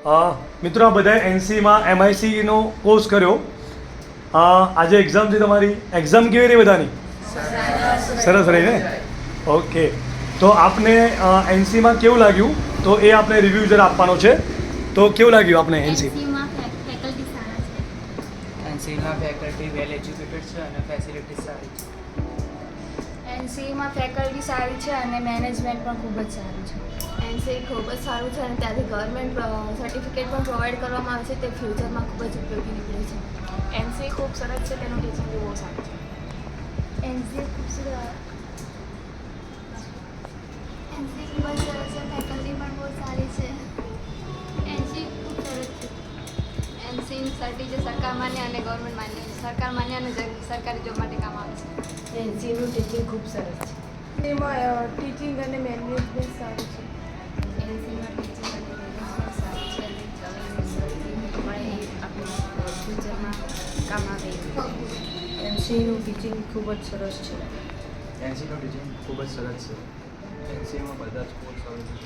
મિત્રો આ બધાએ એનસીમાં MICનો કોર્સ કર્યો. આજે એક્ઝામ છે તમારી. એક્ઝામ કેવી રહી બધાની? સરસ રહી ને? ઓકે. તો આપને એનસીમાં કેવું લાગ્યું તો એ આપણે રિવ્યૂ જરા આપવાનો છે. તો કેવું લાગ્યું આપણે એનસી? એનસીમાં ફેકલ્ટી વેલ એજ્યુકેટેડ છે અને ફેસિલિટીઝ સારી છે. એનસીમાં ફેકલ્ટી સારી છે અને મેનેજમેન્ટ પણ ખૂબ જ સારું છે. એનસી ખૂબ જ સારું છે અને ત્યાંથી ગવર્મેન્ટ સર્ટિફિકેટ પણ પ્રોવાઈડ કરવામાં આવે છે. તે ફ્યુચરમાં ખૂબ જ ઉપયોગી નીકળે છે. એનસી ખૂબ સરસ છે, તેનું ટીચિંગ બી બહુ સારું છે. એનસી ખૂબ સરસ છે, ફેકલ્ટી પણ બહુ સારી છે. એનસી ખૂબ સરસ છે. એનસીની સર્ટી જે સરકાર માન્ય અને ગવર્મેન્ટ માન્ય છે. સરકાર માન્ય અને સરકારી જોબ માટે કામ આવે છે. એનસીનું ટીચિંગ ખૂબ સરસ છે. એમાં ટીચિંગ અને મેનેજમેન્ટ સારું છે. એનસીમાં ટીચિંગ અને મેનેજમેન્ટ સારું છે અને ગવર્મેન્ટ મળે એ આપણે ફ્યુચરમાં કામ આવે એવું છે. એનસીનું ટીચિંગ ખૂબ જ સરસ છે. એનસીનું ટીચિંગ ખૂબ જ સરસ છે. એનસીમાં બધા જ કોર્સ આવે છે.